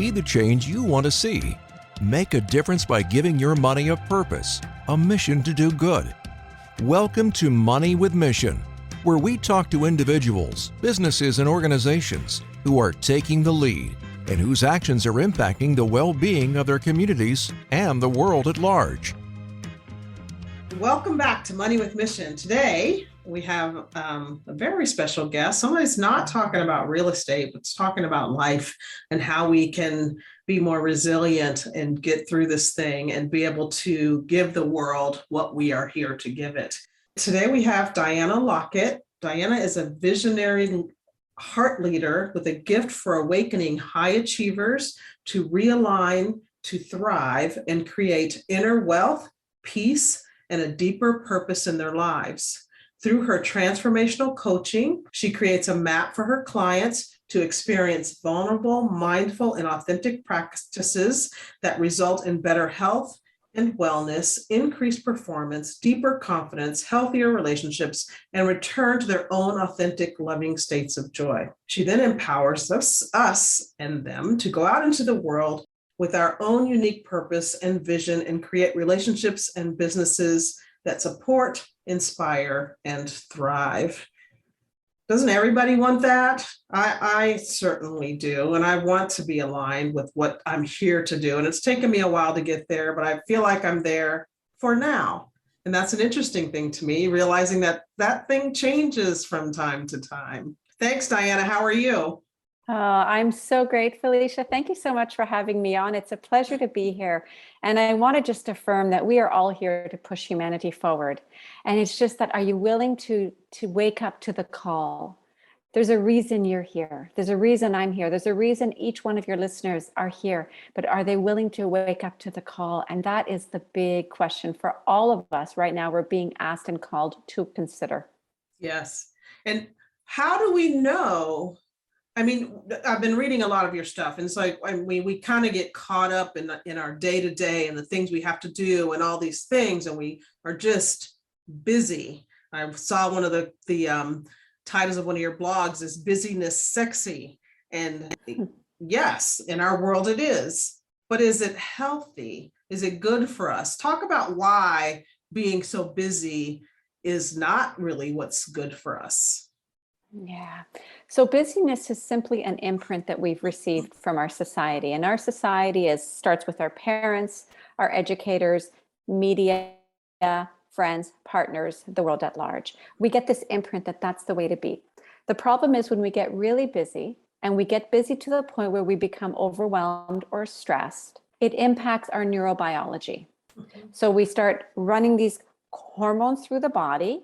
Be the change you want to see. Make a difference by giving your money a purpose, a mission to do good. Welcome to Money with Mission, where we talk to individuals, businesses, and organizations who are taking the lead and whose actions are impacting the well-being of their communities and the world at large. Welcome back to Money with Mission. Today, we have a very special guest. Somebody's not talking about real estate, but it's talking about life and how we can be more resilient and get through this thing and be able to give the world what we are here to give it. Today, we have Diana Lockett. Diana is a visionary heart leader with a gift for awakening high achievers to realign, to thrive, and create inner wealth, peace, and a deeper purpose in their lives. Through her transformational coaching, she creates a map for her clients to experience vulnerable, mindful, and authentic practices that result in better health and wellness, increased performance, deeper confidence, healthier relationships, and return to their own authentic, loving states of joy. She then empowers us and them to go out into the world with our own unique purpose and vision and create relationships and businesses that support, inspire, and thrive. Doesn't everybody want that? I certainly do. And I want to be aligned with what I'm here to do. And it's taken me a while to get there, but I feel like I'm there for now. And that's an interesting thing to me, realizing that that thing changes from time to time. Thanks, Diana. How are you? I'm so great, Felicia. Thank you so much for having me on. It's a pleasure to be here. And I want to just affirm that we are all here to push humanity forward. And it's just that, are you willing to wake up to the call? There's a reason you're here. There's a reason I'm here. There's a reason each one of your listeners are here. But are they willing to wake up to the call? And that is the big question for all of us right now. We're being asked and called to consider. Yes. And how do we know? I mean, I've been reading a lot of your stuff, and it's like we kind of get caught up in our day-to-day and the things we have to do and all these things, and we are just busy. I saw one of the titles of one of your blogs is "Busyness Sexy," and yes, in our world it is. But is it healthy? Is it good for us? Talk about why being so busy is not really what's good for us. Yeah. So busyness is simply an imprint that we've received from our society. And our society starts with our parents, our educators, media, friends, partners, the world at large. We get this imprint that that's the way to be. The problem is when we get really busy, and we get busy to the point where we become overwhelmed or stressed, it impacts our neurobiology. Mm-hmm. So we start running these hormones through the body,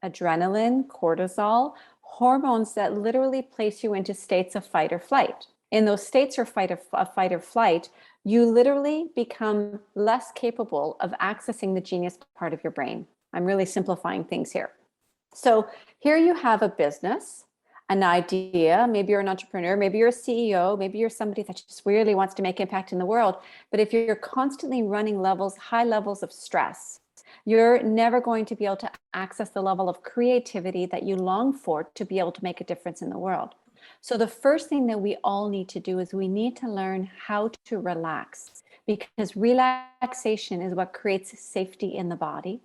adrenaline, cortisol, hormones that literally place you into states of fight or flight. In those states of fight or flight, you literally become less capable of accessing the genius part of your brain. I'm really simplifying things here. So here you have a business, an idea, maybe you're an entrepreneur, maybe you're a CEO, maybe you're somebody that just really wants to make impact in the world. But if you're constantly running high levels of stress, you're never going to be able to access the level of creativity that you long for to be able to make a difference in the world. So the first thing that we all need to do is we need to learn how to relax, because relaxation is what creates safety in the body,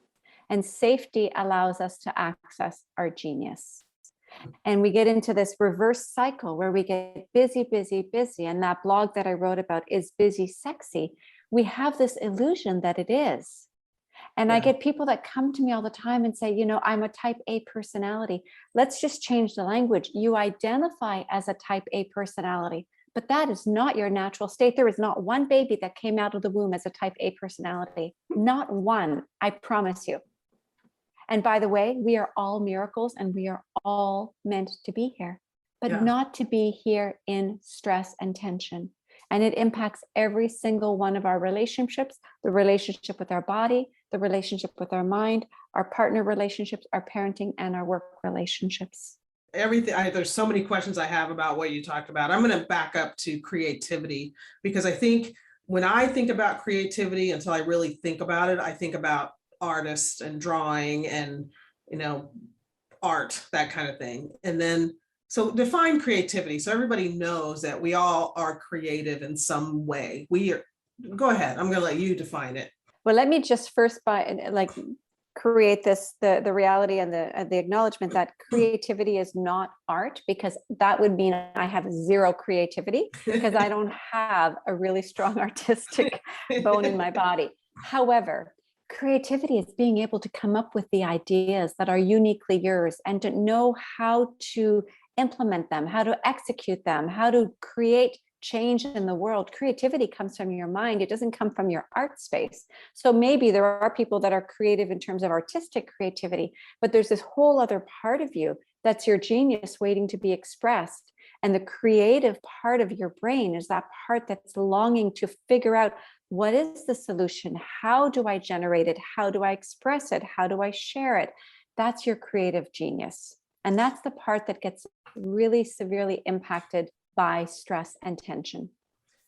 and safety allows us to access our genius. And we get into this reverse cycle where we get busy, busy, busy. And that blog that I wrote about is busy, sexy. We have this illusion that it is. And I get people that come to me all the time and say, I'm a type A personality. Let's just change the language. You identify as a type A personality, but that is not your natural state. There is not one baby that came out of the womb as a type A personality. Not one, I promise you. And by the way, we are all miracles and we are all meant to be here, but not to be here in stress and tension. And it impacts every single one of our relationships, the relationship with our body, the relationship with our mind, our partner relationships, our parenting, and our work relationships. Everything. There's so many questions I have about what you talked about. I'm going to back up to creativity, because I think when I think about creativity, until I really think about it, I think about artists and drawing and, art, that kind of thing. And then So define creativity. So everybody knows that we all are creative in some way. Go ahead. I'm going to let you define it. Well, let me just first create the reality and the acknowledgement that creativity is not art, because that would mean I have zero creativity because I don't have a really strong artistic bone in my body. However, creativity is being able to come up with the ideas that are uniquely yours and to know how to implement them, how to execute them, how to create change in the world. Creativity comes from your mind. It doesn't come from your art space. So maybe there are people that are creative in terms of artistic creativity, but there's this whole other part of you that's your genius waiting to be expressed. And the creative part of your brain is that part that's longing to figure out, what is the solution? How do I generate it? How do I express it? How do I share it? That's your creative genius. And that's the part that gets really severely impacted by stress and tension.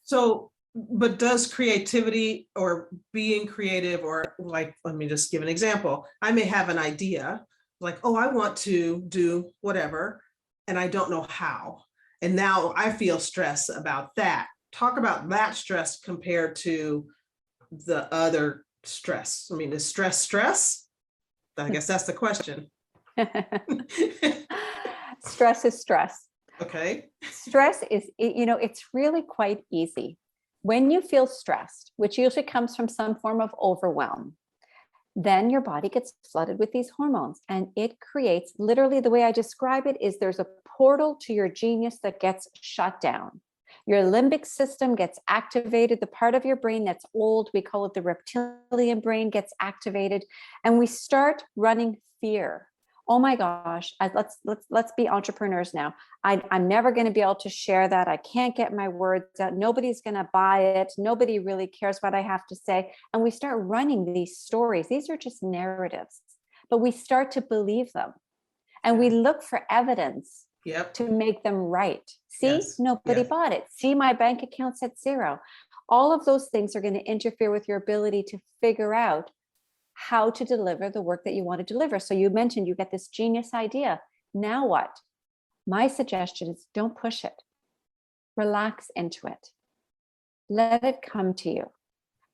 So, but does creativity or being creative, or like, let me just give an example. I may have an idea like, oh, I want to do whatever, and I don't know how. And now I feel stress about that. Talk about that stress compared to the other stress. I mean, is stress? I guess that's the question. Stress is stress. Okay. Stress is, it's really quite easy. When you feel stressed, which usually comes from some form of overwhelm, then your body gets flooded with these hormones, and it creates, literally the way I describe it is, there's a portal to your genius that gets shut down. Your limbic system gets activated. The part of your brain that's old, we call it the reptilian brain, gets activated, and we start running fear. Oh my gosh, let's be entrepreneurs now. I'm never going to be able to share that. I can't get my words out. Nobody's going to buy it. Nobody really cares what I have to say. And we start running these stories. These are just narratives, but we start to believe them. And we look for evidence to make them right. See, nobody bought it. See, my bank account's at zero. All of those things are going to interfere with your ability to figure out how to deliver the work that you want to deliver. So you mentioned you get this genius idea. Now what? My suggestion is, don't push it. Relax into it. Let it come to you.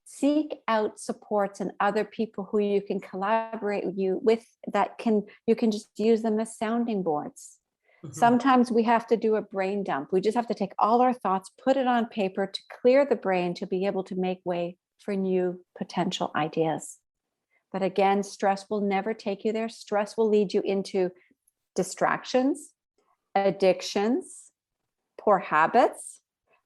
Seek out supports and other people who you can collaborate with you can just use them as sounding boards. Mm-hmm. Sometimes we have to do a brain dump. We just have to take all our thoughts, put it on paper to clear the brain to be able to make way for new potential ideas. But again, stress will never take you there. Stress will lead you into distractions, addictions, poor habits,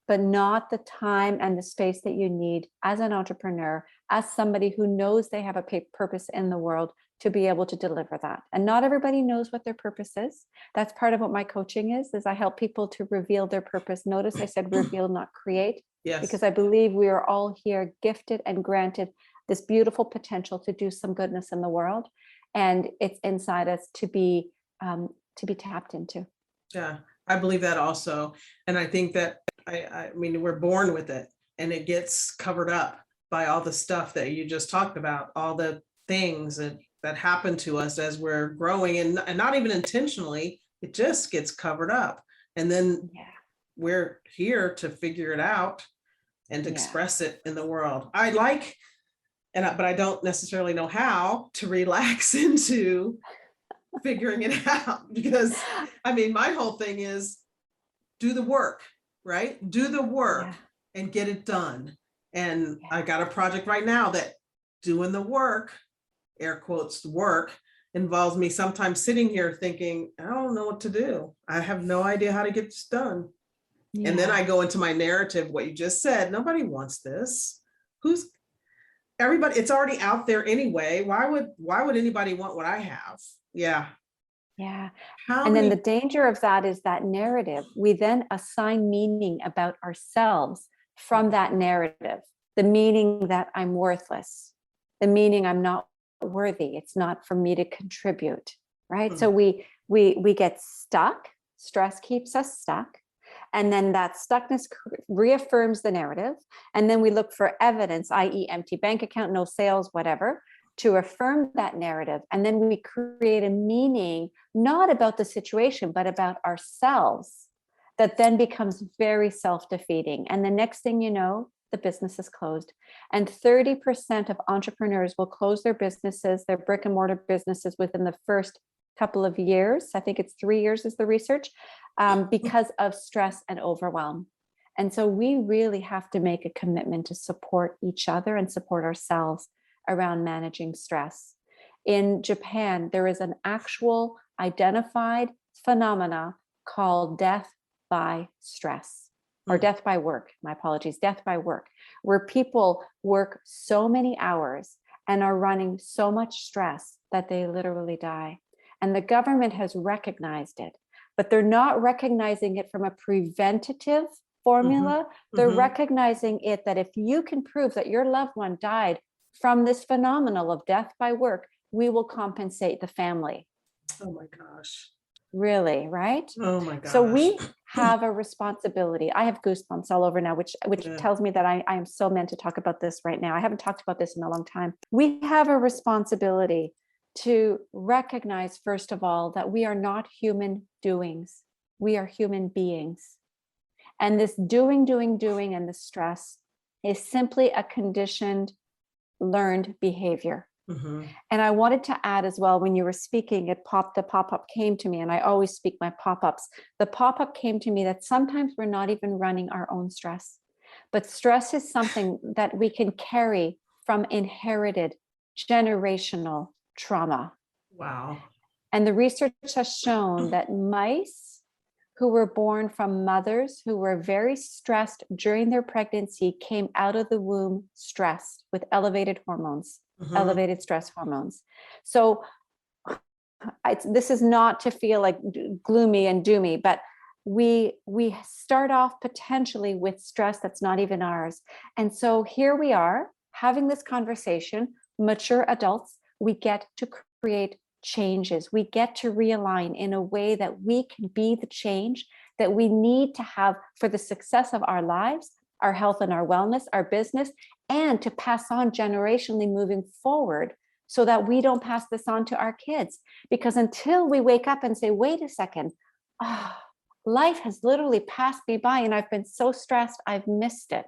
but not the time and the space that you need as an entrepreneur, as somebody who knows they have a purpose in the world, to be able to deliver that. And not everybody knows what their purpose is. That's part of what my coaching is I help people to reveal their purpose. Notice I said reveal, not create. Yes. Because I believe we are all here gifted and granted this beautiful potential to do some goodness in the world. And it's inside us to be tapped into. Yeah, I believe that also. And I think that, I mean, we're born with it, and it gets covered up by all the stuff that you just talked about, all the things that happen to us as we're growing, and not even intentionally, it just gets covered up. And then we're here to figure it out and to express it in the world. But I don't necessarily know how to relax into figuring it out, because I mean, my whole thing is do the work, right? Do the work and get it done. And I got a project right now that doing the work, air quotes, work, involves me sometimes sitting here thinking, I don't know what to do. I have no idea how to get this done. And then I go into my narrative, what you just said, nobody wants this. Everybody, it's already out there anyway. Why would anybody want what I have? Yeah. Then the danger of that is that narrative. We then assign meaning about ourselves from that narrative. The meaning that I'm worthless, the meaning I'm not worthy. It's not for me to contribute, right? Mm-hmm. So we get stuck. Stress keeps us stuck. And then that stuckness reaffirms the narrative. And then we look for evidence, i.e. empty bank account, no sales, whatever, to affirm that narrative. And then we create a meaning, not about the situation, but about ourselves, that then becomes very self-defeating. And the next thing you know, the business is closed. And 30% of entrepreneurs will close their businesses, their brick and mortar businesses, within the first couple of years. I think it's 3 years is the research, because of stress and overwhelm. And so we really have to make a commitment to support each other and support ourselves around managing stress. In Japan, there is an actual identified phenomena called death by stress, or death by work. My apologies, death by work, where people work so many hours and are running so much stress that they literally die. And the government has recognized it, but they're not recognizing it from a preventative formula. They're recognizing it that if you can prove that your loved one died from this phenomenon of death by work, we will compensate the family. Oh my gosh. Really, right? Oh my gosh. So we have a responsibility. I have goosebumps all over now, which Yeah. tells me that I am so meant to talk about this right now. I haven't talked about this in a long time. We have a responsibility to recognize, first of all, that we are not human doings. We are human beings. And this doing, and the stress is simply a conditioned, learned behavior. And I wanted to add as well, when you were speaking, the pop-up came to me, and I always speak my pop-ups. The pop-up came to me that sometimes we're not even running our own stress, but stress is something that we can carry from inherited generational trauma. Wow. And the research has shown that mice who were born from mothers who were very stressed during their pregnancy came out of the womb stressed with elevated hormones, elevated stress hormones. So this is not to feel like gloomy and doomy, but we start off potentially with stress that's not even ours. And so here we are having this conversation, mature adults, we get to create changes. We get to realign in a way that we can be the change that we need to have for the success of our lives, our health and our wellness, our business, and to pass on generationally moving forward, so that we don't pass this on to our kids. Because until we wake up and say, wait a second, life has literally passed me by and I've been so stressed, I've missed it.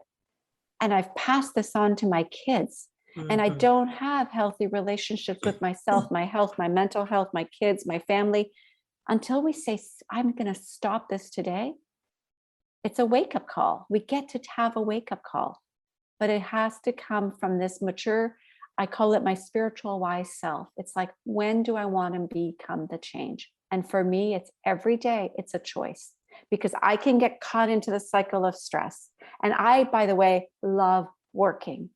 And I've passed this on to my kids. And I don't have healthy relationships with myself, my health, my mental health, my kids, my family. Until we say, I'm going to stop this today, it's a wake-up call. We get to have a wake-up call, but it has to come from this mature, I call it my spiritual wise self. It's like, when do I want to become the change? And for me, it's every day, it's a choice, because I can get caught into the cycle of stress. And I, by the way, love working.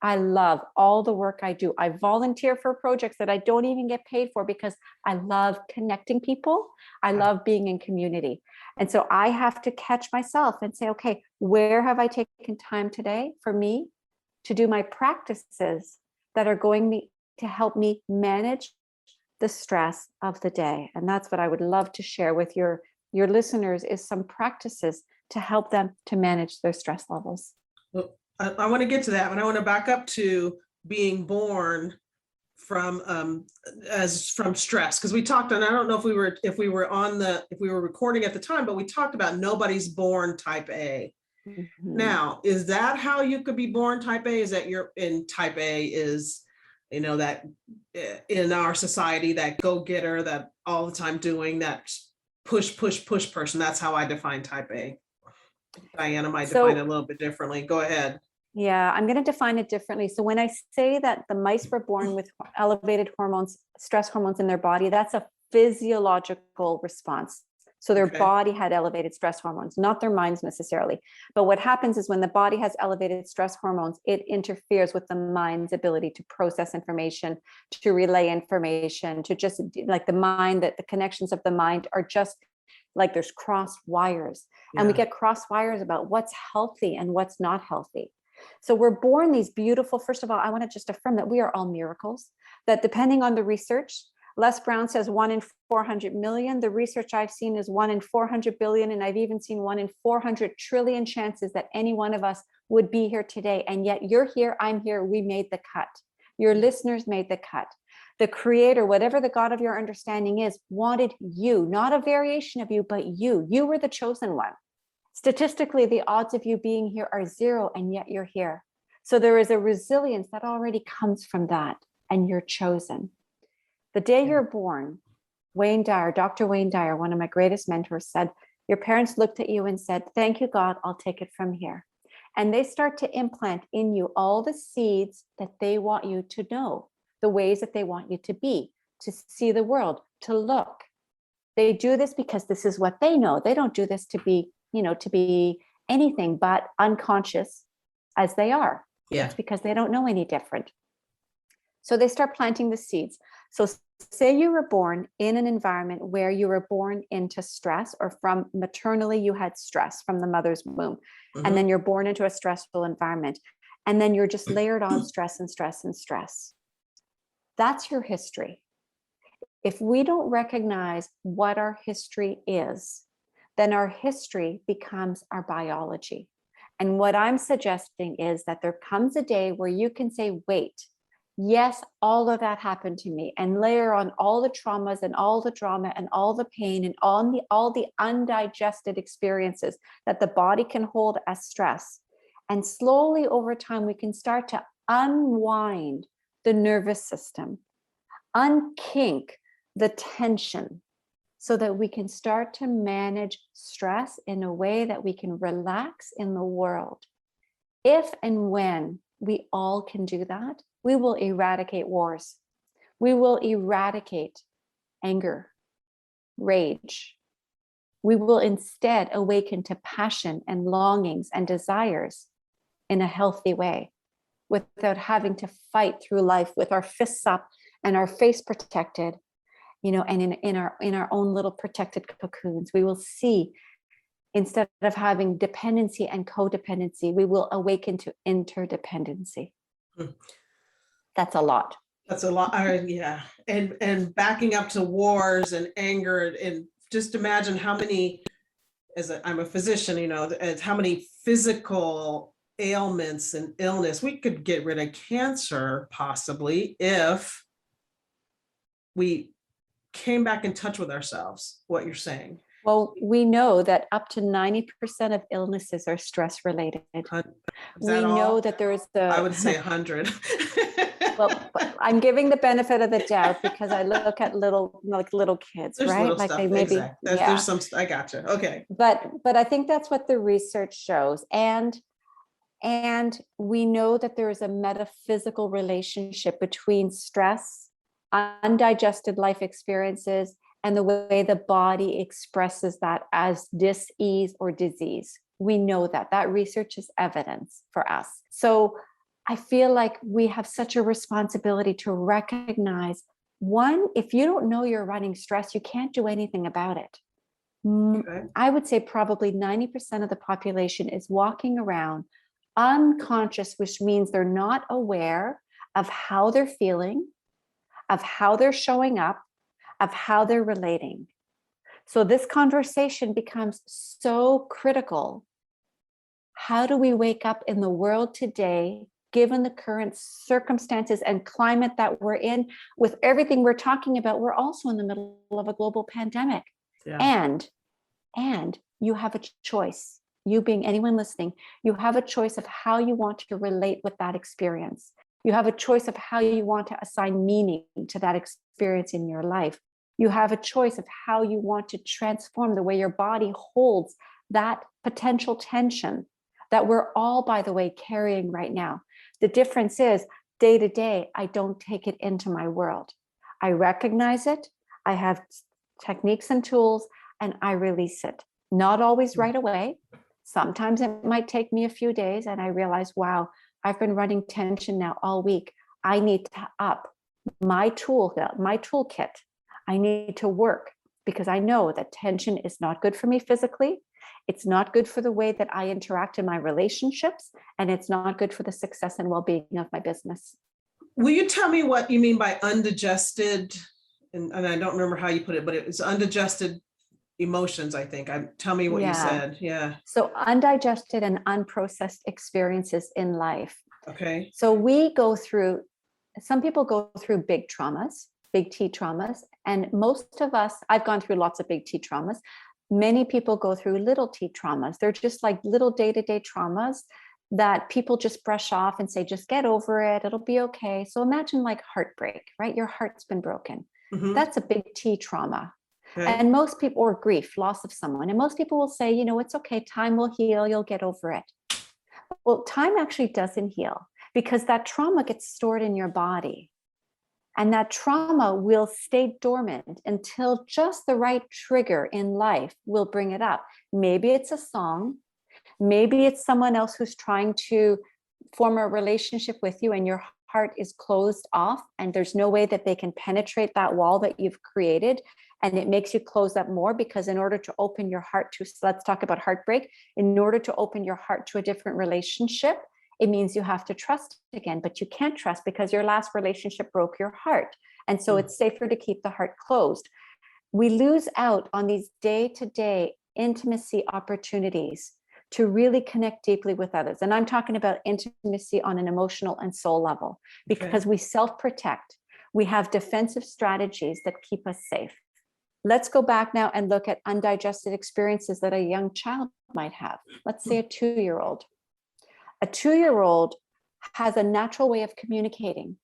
I love all the work I do. I volunteer for projects that I don't even get paid for because I love connecting people. I love being in community. And so I have to catch myself and say, okay, where have I taken time today for me to do my practices that are going to help me manage the stress of the day? And that's what I would love to share with your listeners, is some practices to help them to manage their stress levels. Well, I want to get to that, but I want to back up to being born from stress, because we talked, and I don't know if we were recording at the time, but we talked about nobody's born type A. Now, is that how you could be born type A? Is that you're in type A is, that in our society, that go-getter, that all the time doing that push person? That's how I define type A. Diana might define it a little bit differently. Go ahead. Yeah, I'm going to define it differently. So when I say that the mice were born with elevated hormones, stress hormones in their body, that's a physiological response. So their body had elevated stress hormones, not their minds necessarily. But what happens is when the body has elevated stress hormones, it interferes with the mind's ability to process information, to relay information, to just like the mind, that the connections of the mind are just like there's cross wires. And we get cross wires about what's healthy and what's not healthy. So we're born these beautiful, first of all, I want to just affirm that we are all miracles, that depending on the research, Les Brown says 1 in 400 million. The research I've seen is 1 in 400 billion. And I've even seen 1 in 400 trillion chances that any one of us would be here today. And yet you're here, I'm here, we made the cut. Your listeners made the cut. The creator, whatever the God of your understanding is, wanted you, not a variation of you, but you. You were the chosen one. Statistically, the odds of you being here are 0, and yet you're here. So there is a resilience that already comes from that, and you're chosen. The day you're born, Dr. Wayne Dyer, one of my greatest mentors, said, your parents looked at you and said, thank you, God, I'll take it from here. And they start to implant in you all the seeds that they want you to know, the ways that they want you to be, to see the world, to look. They do this because this is what they know. They don't do this to be, to be anything but unconscious as they are. Yeah. It's because they don't know any different. So they start planting the seeds. So say you were born in an environment where you were born into stress, or from maternally you had stress from the mother's womb, and then you're born into a stressful environment, and then you're just layered on stress and stress and stress. That's your history. If we don't recognize what our history is, then our history becomes our biology. And what I'm suggesting is that there comes a day where you can say, wait, yes, all of that happened to me, and layer on all the traumas and all the drama and all the pain and all the undigested experiences that the body can hold as stress. And slowly over time, we can start to unwind the nervous system, unkink the tension, so that we can start to manage stress in a way that we can relax in the world. If and when we all can do that, we will eradicate wars. We will eradicate anger, rage. We will instead awaken to passion and longings and desires in a healthy way, without having to fight through life with our fists up and our face protected, and in our own little protected cocoons. We will see, instead of having dependency and codependency, we will awaken to interdependency. That's a lot. That's a lot. Yeah. And backing up to wars and anger, and just imagine how many, I'm a physician, as how many physical ailments and illness. We could get rid of cancer possibly if we came back in touch with ourselves, what you're saying. Well, we know that up to 90% of illnesses are stress related. We know that there is I would say 100. Well, I'm giving the benefit of the doubt because I look at little kids, There's right? little Like stuff, they maybe, exactly. There's some, I gotcha. Okay. But I think that's what the research shows. And we know that there is a metaphysical relationship between stress, undigested life experiences, and the way the body expresses that as dis-ease or disease. We know that research is evidence for us. So I feel like we have such a responsibility to recognize, one, if you don't know you're running stress, you can't do anything about it. Okay. I would say probably 90% of the population is walking around unconscious, which means they're not aware of how they're feeling, of how they're showing up, of how they're relating. So this conversation becomes so critical. How do we wake up in the world today, given the current circumstances and climate that we're in, with everything we're talking about? We're also in the middle of a global pandemic. Yeah. And you have a choice. You being anyone listening, you have a choice of how you want to relate with that experience. You have a choice of how you want to assign meaning to that experience in your life. You have a choice of how you want to transform the way your body holds that potential tension that we're all, by the way, carrying right now. The difference is, day to day, I don't take it into my world. I recognize it. I have techniques and tools, and I release it. Not always right away. Sometimes it might take me a few days, and I realize, wow, I've been running tension now all week. I need to up my toolkit. I need to work, because I know that tension is not good for me physically. It's not good for the way that I interact in my relationships, and it's not good for the success and well-being of my business. Will you tell me what you mean by undigested? And I don't remember how you put it, but it's undigested emotions, I think. Tell me what you said. Yeah. So undigested and unprocessed experiences in life. Okay. So we go through some people go through big traumas, big T traumas, and most of us, I've gone through lots of big T traumas. Many people go through little T traumas. They're just like little day-to-day traumas that people just brush off and say, just get over it, it'll be okay. So imagine like heartbreak, right? Your heart's been broken. Mhm. That's a big T trauma. Okay. And most people, or grief, loss of someone. And most people will say, you know, it's okay, time will heal, you'll get over it. Well, time actually doesn't heal because that trauma gets stored in your body. And that trauma will stay dormant until just the right trigger in life will bring it up. Maybe it's a song. Maybe it's someone else who's trying to form a relationship with you and your heart is closed off and there's no way that they can penetrate that wall that you've created. And it makes you close up more because in order to open your heart to, let's talk about heartbreak, in order to open your heart to a different relationship, it means you have to trust again, but you can't trust because your last relationship broke your heart. And so it's safer to keep the heart closed. We lose out on these day-to-day intimacy opportunities to really connect deeply with others. And I'm talking about intimacy on an emotional and soul level because we self-protect. We have defensive strategies that keep us safe. Let's go back now and look at undigested experiences that a young child might have. Let's say a 2-year-old. A 2-year-old has a natural way of communicating.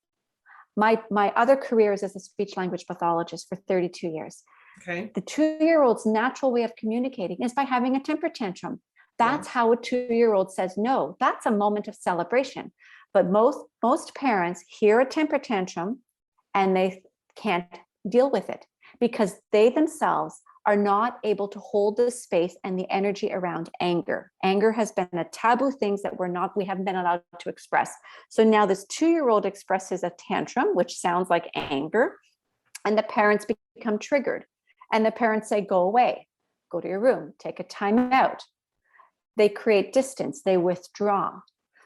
My other career is as a speech language pathologist for 32 years. Okay. The 2-year-old's natural way of communicating is by having a temper tantrum. That's how a 2-year-old says no. That's a moment of celebration. But most parents hear a temper tantrum and they can't deal with it because they themselves are not able to hold the space and the energy around anger. Anger has been a taboo thing that we haven't been allowed to express. So now this 2-year-old expresses a tantrum, which sounds like anger, and the parents become triggered. And the parents say, go away, go to your room, take a time out. They create distance, they withdraw.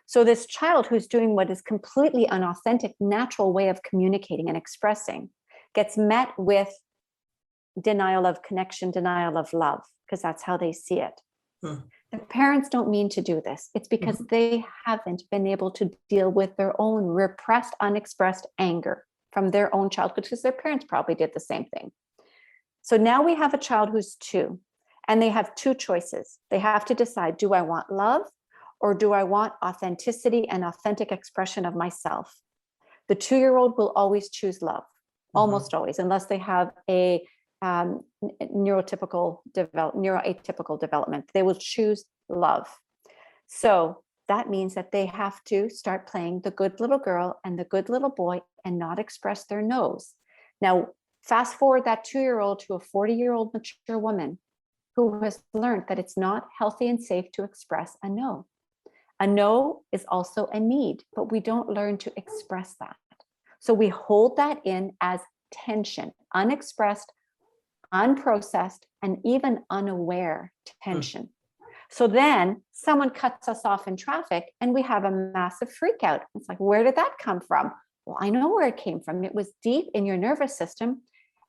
So this child who's doing what is completely unauthentic, natural way of communicating and expressing gets met with denial of connection, denial of love, because that's how they see it. The parents don't mean to do this. It's because they haven't been able to deal with their own repressed, unexpressed anger from their own childhood, because their parents probably did the same thing. So now we have a child who's 2, and they have 2 choices. They have to decide, do I want love or do I want authenticity and authentic expression of myself? The 2-year-old will always choose love, almost always, unless they have a neuroatypical development. They will choose love. So that means that they have to start playing the good little girl and the good little boy and not express their no's. Now, fast forward that 2-year-old to a 40-year-old mature woman who has learned that it's not healthy and safe to express a no. A no is also a need, but we don't learn to express that. So we hold that in as tension, unexpressed, unprocessed, and even unaware tension. So then someone cuts us off in traffic and we have a massive freak out. It's like, where did that come from? Well, I know where it came from. It was deep in your nervous system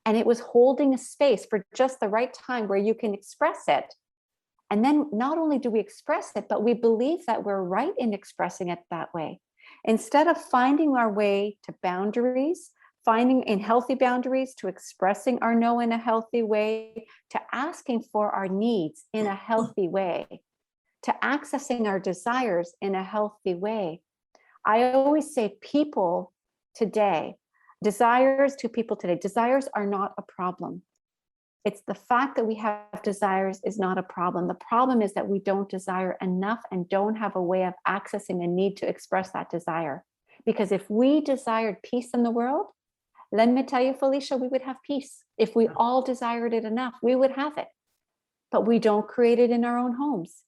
and it was holding a space for just the right time where you can express it. And then not only do we express it, but we believe that we're right in expressing it that way. Instead of finding our way to boundaries, finding in healthy boundaries, to expressing our no in a healthy way, to asking for our needs in a healthy way, to accessing our desires in a healthy way. I always say desires are not a problem. It's the fact that we have desires is not a problem. The problem is that we don't desire enough and don't have a way of accessing a need to express that desire. Because if we desired peace in the world, let me tell you, Felicia, we would have peace. If we all desired it enough, we would have it. But we don't create it in our own homes.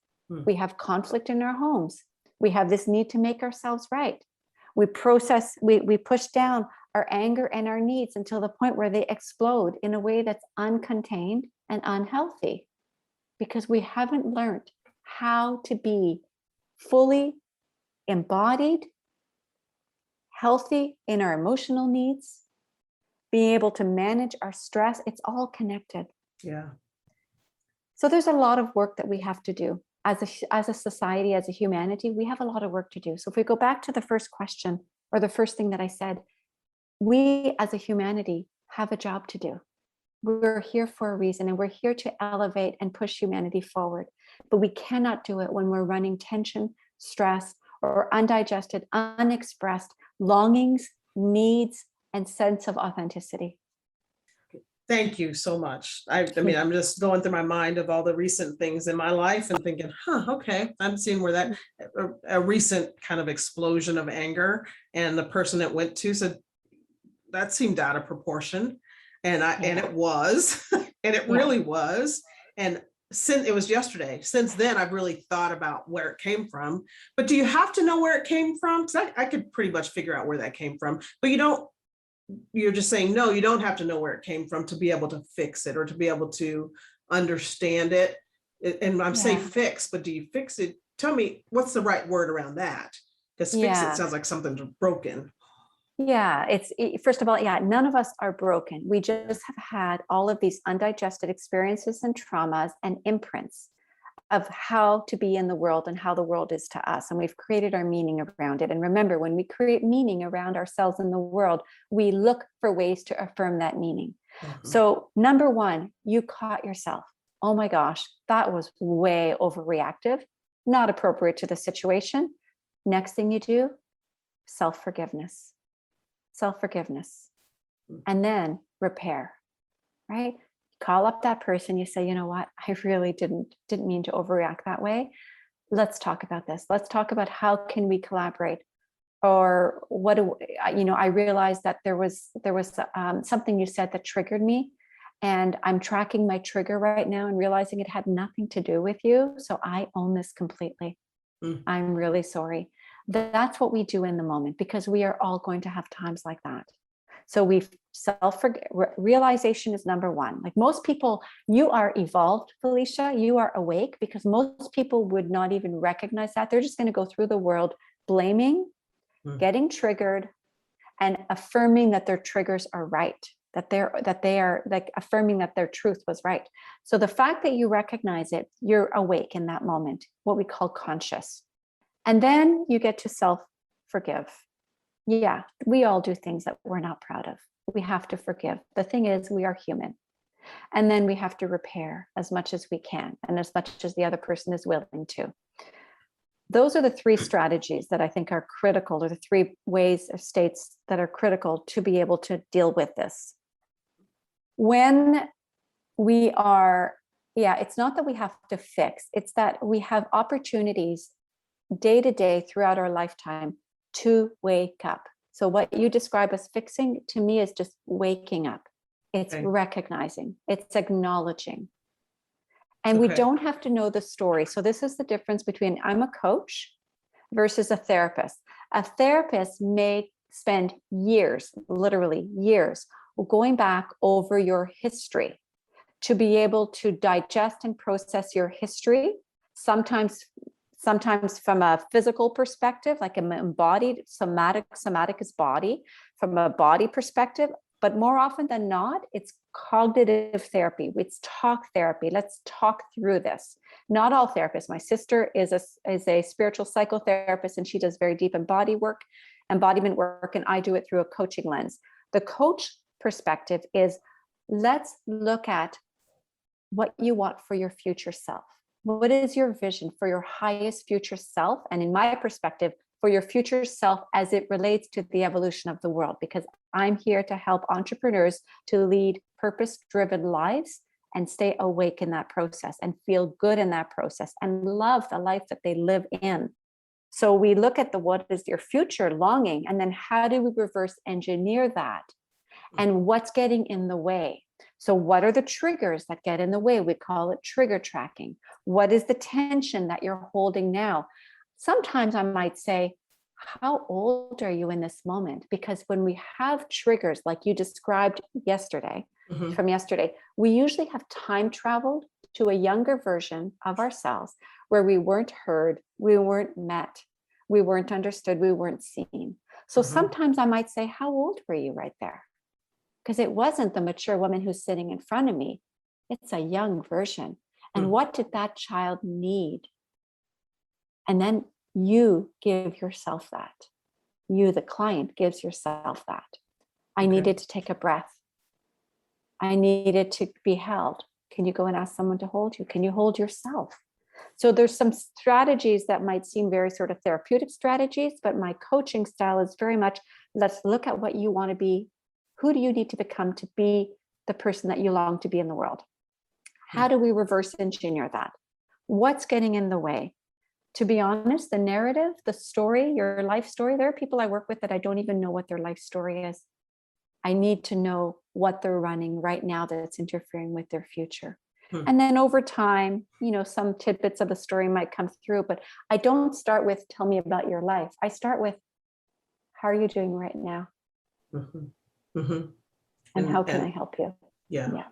We have conflict in our homes. We have this need to make ourselves right. We push down our anger and our needs until the point where they explode in a way that's uncontained and unhealthy, because we haven't learned how to be fully embodied, healthy in our emotional needs, being able to manage our stress. It's all connected. Yeah. So there's a lot of work that we have to do as a society, as a humanity. We have a lot of work to do. So if we go back to the first question, or the first thing that I said, we as a humanity have a job to do. We're here for a reason, and we're here to elevate and push humanity forward. But we cannot do it when we're running tension, stress, or undigested, unexpressed longings, needs, and sense of authenticity. Thank you so much. I mean, I'm just going through my mind of all the recent things in my life and thinking, okay, I'm seeing where that a recent kind of explosion of anger, and the person it went to said that seemed out of proportion. And it was, and it really was. And since it was yesterday, since then, I've really thought about where it came from. But do you have to know where it came from? Because I could pretty much figure out where that came from, but you're just saying, no, you don't have to know where it came from to be able to fix it or to be able to understand it. And I'm saying fix, but do you fix it? Tell me, what's the right word around that? Because fix it sounds like something's broken. Yeah, first of all, none of us are broken. We just have had all of these undigested experiences and traumas and imprints of how to be in the world and how the world is to us. And we've created our meaning around it. And remember, when we create meaning around ourselves in the world, we look for ways to affirm that meaning. Mm-hmm. So number one, you caught yourself. Oh my gosh, that was way overreactive, not appropriate to the situation. Next thing you do, self-forgiveness. Self-forgiveness, and then repair, right? Call up that person. You say, you know what? I really didn't mean to overreact that way. Let's talk about this. Let's talk about how can we collaborate, or what do I realized that there was something you said that triggered me, and I'm tracking my trigger right now and realizing it had nothing to do with you. So I own this completely. I'm really sorry. That's what we do in the moment, because we are all going to have times like that. So realization is number one. Like most people, you are evolved, Felicia, you are awake, because most people would not even recognize that. They're just going to go through the world blaming, getting triggered, and affirming that their triggers are right, that they are like affirming that their truth was right. So the fact that you recognize it, you're awake in that moment, what we call conscious. And then you get to self-forgive. Yeah, we all do things that we're not proud of. We have to forgive. The thing is, we are human. And then we have to repair as much as we can, and as much as the other person is willing to. Those are the three strategies that I think are critical, or the three ways or states that are critical to be able to deal with this. When we are, it's not that we have to fix, it's that we have opportunities day to day throughout our lifetime to wake up. So what you describe as fixing, to me, is just waking up. It's recognizing, it's acknowledging. And we don't have to know the story. So this is the difference between I'm a coach versus a therapist. A therapist may spend years, literally years, going back over your history to be able to digest and process your history, sometimes from a physical perspective, like an embodied somatic is body, from a body perspective, but more often than not, it's cognitive therapy. It's talk therapy. Let's talk through this. Not all therapists. My sister is a spiritual psychotherapist, and she does very deep embodiment work, and I do it through a coaching lens. The coach perspective is, let's look at what you want for your future self. What is your vision for your highest future self? And in my perspective, for your future self as it relates to the evolution of the world, because I'm here to help entrepreneurs to lead purpose-driven lives and stay awake in that process and feel good in that process and love the life that they live in. So we look at what is your future longing, and then how do we reverse engineer that? And what's getting in the way? So what are the triggers that get in the way? We call it trigger tracking. What is the tension that you're holding now? Sometimes I might say, how old are you in this moment? Because when we have triggers like you described yesterday, from yesterday, we usually have time traveled to a younger version of ourselves where we weren't heard, we weren't met, we weren't understood, we weren't seen. So sometimes I might say, how old were you right there? Because it wasn't the mature woman who's sitting in front of me. It's a young version. And what did that child need? And then you give yourself that. You, the client, gives yourself that. I needed to take a breath. I needed to be held. Can you go and ask someone to hold you? Can you hold yourself? So there's some strategies that might seem very sort of therapeutic strategies, but my coaching style is very much, let's look at what you want to be. Who do you need to become to be the person that you long to be in the world? How do we reverse engineer that? What's getting in the way? To be honest, the narrative, the story, your life story, there are people I work with that I don't even know what their life story is. I need to know what they're running right now that's interfering with their future. And then over time, some tidbits of the story might come through, but I don't start with, tell me about your life. I start with, how are you doing right now? And how can I help you? Yeah.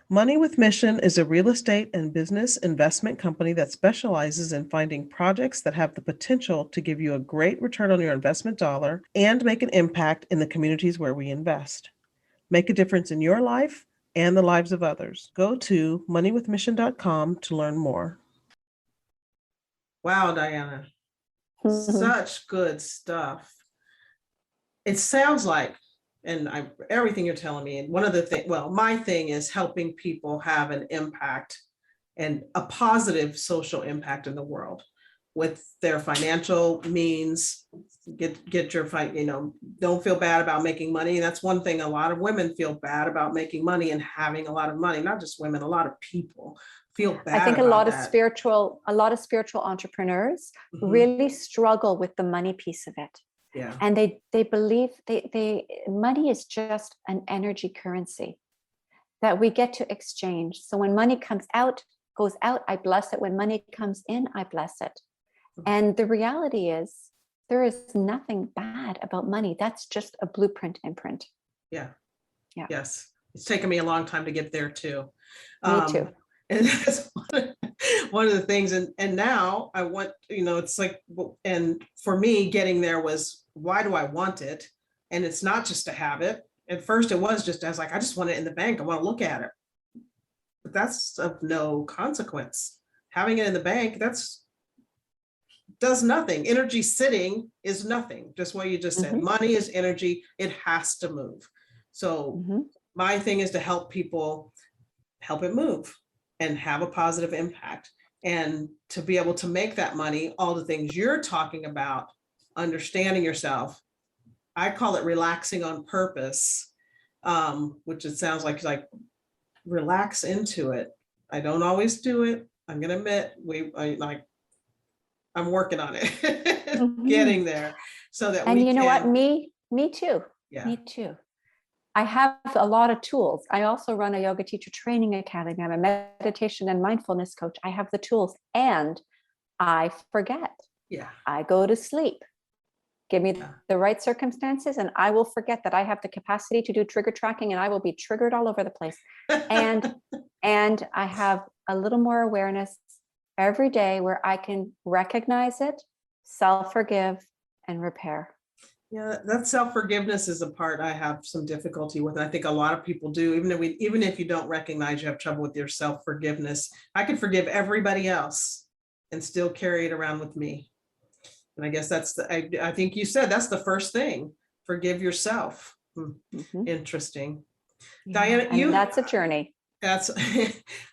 Money with Mission is a real estate and business investment company that specializes in finding projects that have the potential to give you a great return on your investment dollar and make an impact in the communities where we invest. Make a difference in your life and the lives of others. Go to moneywithmission.com to learn more. Wow, Diana, such good stuff. It sounds like, and everything you're telling me, and one of the things, my thing is helping people have an impact and a positive social impact in the world with their financial means. Get your fight, don't feel bad about making money. That's one thing. A lot of women feel bad about making money and having a lot of money. Not just women, a lot of people feel bad. I think about a lot that. of spiritual entrepreneurs really struggle with the money piece of it. Yeah. And they believe money is just an energy currency that we get to exchange. So when money goes out, I bless it. When money comes in, I bless it. And the reality is, there is nothing bad about money. That's just a blueprint imprint. Yeah. Yes. It's taken me a long time to get there too. Me too. And that's one of the things. And now I want, it's like, and for me, getting there was, why do I want it? And it's not just to have it. At first it was just, I was like, I just want it in the bank. I want to look at it. But that's of no consequence. Having it in the bank, does nothing. Energy sitting is nothing. Just what you just said. Money is energy. It has to move. So my thing is to help people help it move and have a positive impact, and to be able to make that money, all the things you're talking about, understanding yourself. I call it relaxing on purpose, which it sounds like relax into it. I don't always do it. I'm going to admit, I'm working on it, getting there, so that and you know what, me too. Yeah. Me too. I have a lot of tools. I also run a yoga teacher training academy. I'm a meditation and mindfulness coach. I have the tools, and I forget. Yeah. I go to sleep. Give me the right circumstances, and I will forget that I have the capacity to do trigger tracking, and I will be triggered all over the place. And I have a little more awareness every day where I can recognize it, self-forgive, and repair. Yeah, that self-forgiveness is a part I have some difficulty with. And I think a lot of people do, even if you don't recognize you have trouble with your self-forgiveness. I can forgive everybody else and still carry it around with me. And I guess I think you said that's the first thing. Forgive yourself. Interesting. Yeah, Diana, that's a journey.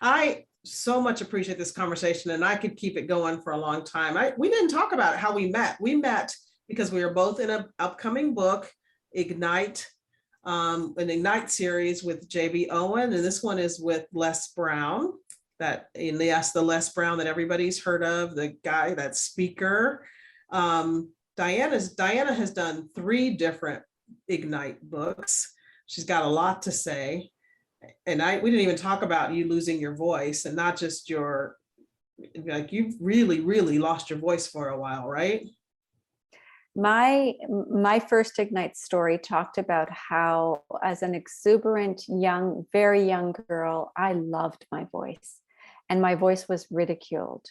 I so much appreciate this conversation, and I could keep it going for a long time. We didn't talk about how we met. We met because we were both in an upcoming book, Ignite, an Ignite series with JB Owen, and this one is with Les Brown. The Les Brown that everybody's heard of, the guy, that speaker. Diana has done 3 different Ignite books. She's got a lot to say. And we didn't even talk about you losing your voice, and not just you've really, really lost your voice for a while, right? My first Ignite story talked about how, as an exuberant, very young girl, I loved my voice, and my voice was ridiculed.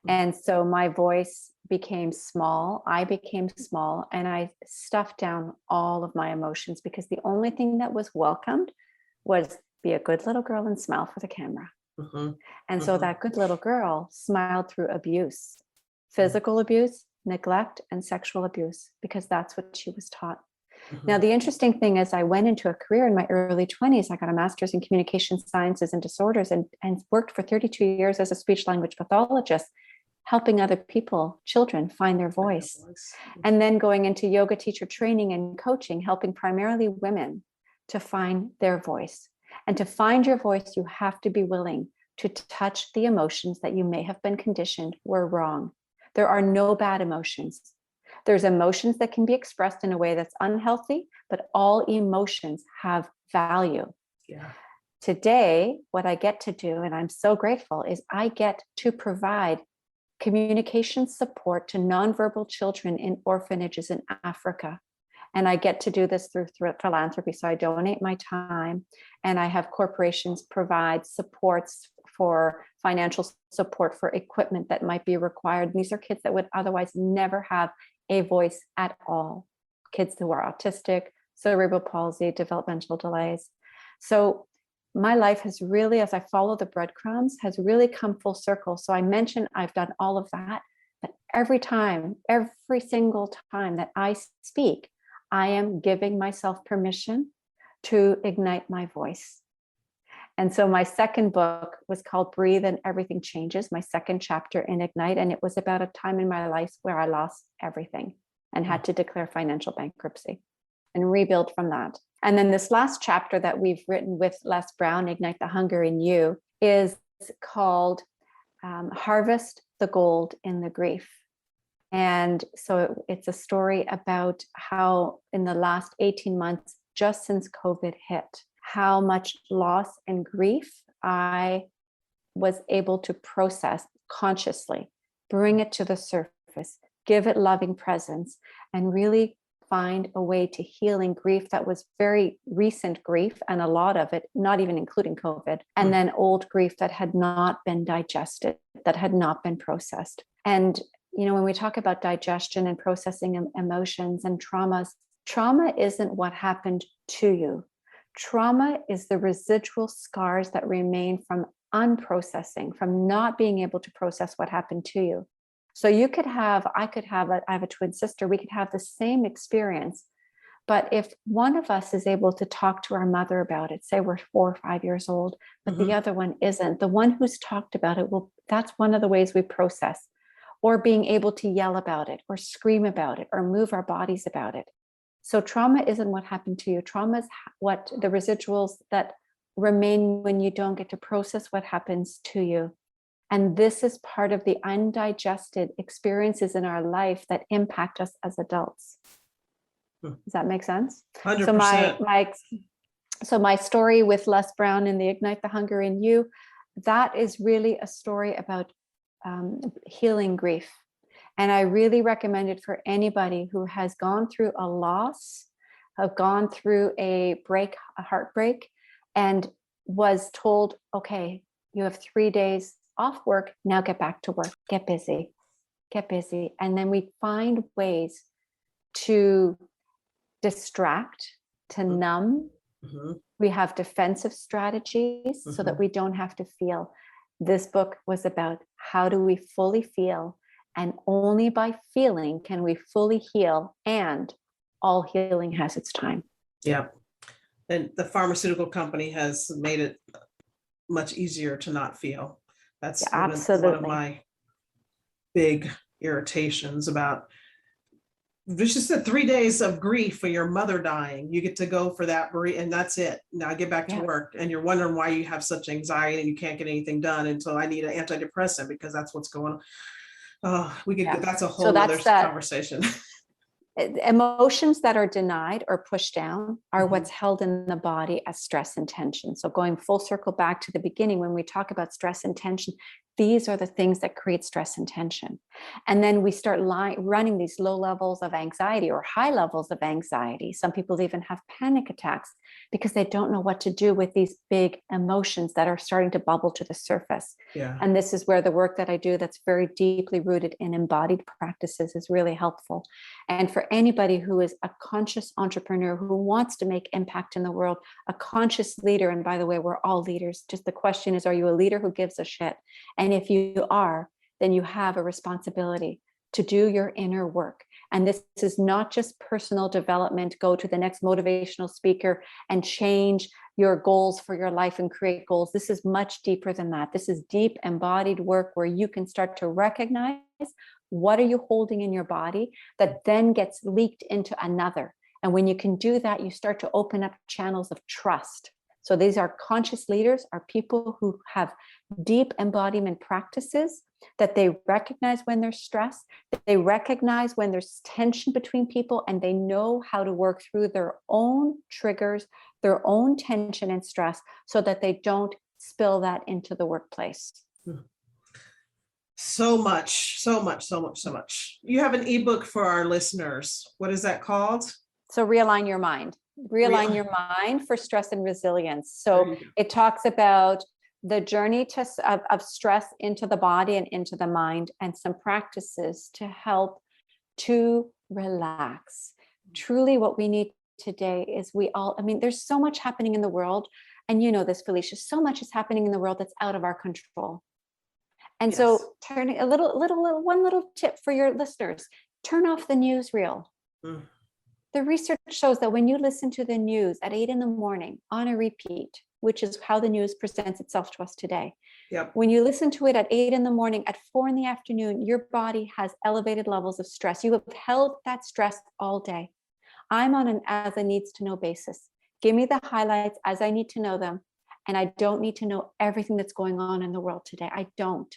And so my voice became small. I became small, and I stuffed down all of my emotions, because the only thing that was welcomed was be a good little girl and smile for the camera. And so that good little girl smiled through abuse, physical abuse, neglect, and sexual abuse, because that's what she was taught. Now, the interesting thing is I went into a career in my early 20s. I got a master's in communication sciences and disorders and worked for 32 years as a speech language pathologist, helping other people, children, find their voice. And then going into yoga teacher training and coaching, helping primarily women to find their voice. And to find your voice, you have to be willing to touch the emotions that you may have been conditioned were wrong. There are no bad emotions. There's emotions that can be expressed in a way that's unhealthy, but all emotions have value. Yeah. Today, what I get to do, and I'm so grateful, is I get to provide communication support to nonverbal children in orphanages in Africa. And I get to do this through philanthropy. So I donate my time, and I have corporations provide supports for financial support for equipment that might be required. These are kids that would otherwise never have a voice at all. Kids who are autistic, cerebral palsy, developmental delays. So my life has really, as I follow the breadcrumbs, has really come full circle. So I mentioned I've done all of that, but every single time that I speak, I am giving myself permission to ignite my voice. And so my second book was called Breathe and Everything Changes, my second chapter in Ignite. And it was about a time in my life where I lost everything and had to declare financial bankruptcy and rebuild from that. And then this last chapter that we've written with Les Brown, Ignite the Hunger in You, is called Harvest the Gold in the Grief. And so it's a story about how in the last 18 months, just since COVID hit, how much loss and grief I was able to process consciously, bring it to the surface, give it loving presence, and really find a way to healing grief that was very recent grief, and a lot of it, not even including COVID, and then old grief that had not been digested, that had not been processed. And, you know, when we talk about digestion and processing emotions and traumas, trauma isn't what happened to you. Trauma is the residual scars that remain from unprocessing, from not being able to process what happened to you. So I have a twin sister, we could have the same experience. But if one of us is able to talk to our mother about it, say we're 4 or 5 years old, but the other one isn't, the one who's talked about it, that's one of the ways we process, or being able to yell about it, or scream about it, or move our bodies about it. So trauma isn't what happened to you. Trauma is what the residuals that remain when you don't get to process what happens to you. And this is part of the undigested experiences in our life that impact us as adults. Does that make sense? 100%. So my story with Les Brown in the Ignite the Hunger in You, that is really a story about healing grief. And I really recommend it for anybody who has gone through a loss, have gone through a heartbreak, and was told, okay, you have 3 days off work, now get back to work, get busy. And then we find ways to distract, to numb. We have defensive strategies so that we don't have to feel. This book was about how do we fully feel, and only by feeling can we fully heal, and all healing has its time. Yeah. And the pharmaceutical company has made it much easier to not feel. That's one of my big irritations about this. Just the 3 days of grief for your mother dying. You get to go for that, and that's it. Now get back to work. And you're wondering why you have such anxiety and you can't get anything done until I need an antidepressant because that's what's going on. That's a whole other conversation. Emotions that are denied or pushed down are what's held in the body as stress and tension. So going full circle back to the beginning, when we talk about stress and tension, these are the things that create stress and tension. And then we start running these low levels of anxiety or high levels of anxiety. Some people even have panic attacks because they don't know what to do with these big emotions that are starting to bubble to the surface. Yeah. And this is where the work that I do that's very deeply rooted in embodied practices is really helpful. And for anybody who is a conscious entrepreneur who wants to make impact in the world, a conscious leader, and by the way, we're all leaders. Just the question is, are you a leader who gives a shit? And if you are, then you have a responsibility to do your inner work. And this is not just personal development, go to the next motivational speaker and change your goals for your life and create goals. This is much deeper than that. This is deep embodied work where you can start to recognize what are you holding in your body that then gets leaked into another. And when you can do that, you start to open up channels of trust. So these are conscious leaders, are people who have deep embodiment practices, that they recognize when there's stress, that they recognize when there's tension between people, and they know how to work through their own triggers, their own tension and stress, so that they don't spill that into the workplace. So much. You have an ebook for our listeners. What is that called? So Realign Your Mind. Realign Your Mind for Stress and Resilience. So it talks about the journey of stress into the body and into the mind, and some practices to help to relax. Truly what we need today is there's so much happening in the world. And you know this, Felicia, so much is happening in the world that's out of our control. And so turning one little tip for your listeners, turn off the newsreel. The research shows that when you listen to the news at 8 a.m. on a repeat, which is how the news presents itself to us today. Yep. When you listen to it at 8 a.m, at 4 p.m, your body has elevated levels of stress. You have held that stress all day. I'm on an as a needs to know basis. Give me the highlights as I need to know them. And I don't need to know everything that's going on in the world today. I don't,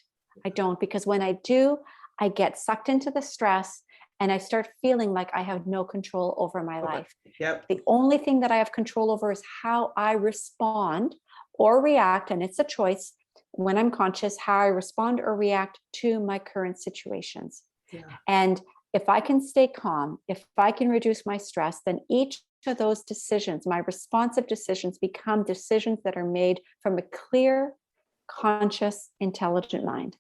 because when I do, I get sucked into the stress and I start feeling like I have no control over my life. Yep. The only thing that I have control over is how I respond or react, and it's a choice when I'm conscious, how I respond or react to my current situations. Yeah. And if I can stay calm, if I can reduce my stress, then each of those decisions, my responsive decisions, become decisions that are made from a clear, conscious, intelligent mind.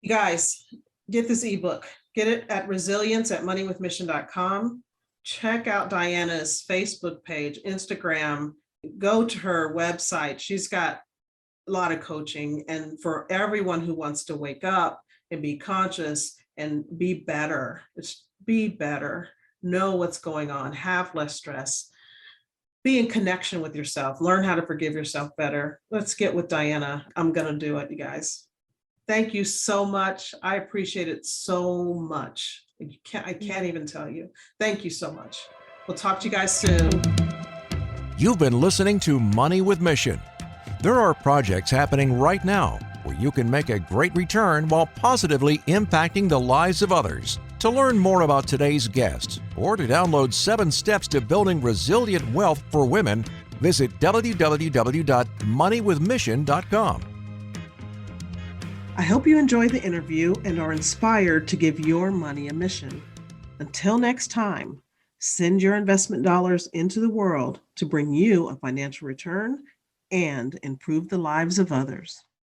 You guys, get this ebook. Get it at resilience@moneywithmission.com. Check out Diana's Facebook page, Instagram. Go to her website. She's got a lot of coaching. And for everyone who wants to wake up and be conscious and be better, be better, know what's going on, have less stress, be in connection with yourself, learn how to forgive yourself better. Let's get with Diana. I'm going to do it, you guys. Thank you so much. I appreciate it so much. I can't even tell you. Thank you so much. We'll talk to you guys soon. You've been listening to Money with Mission. There are projects happening right now where you can make a great return while positively impacting the lives of others. To learn more about today's guest or to download 7 steps to building resilient wealth for women, visit www.moneywithmission.com. I hope you enjoyed the interview and are inspired to give your money a mission. Until next time, send your investment dollars into the world to bring you a financial return and improve the lives of others.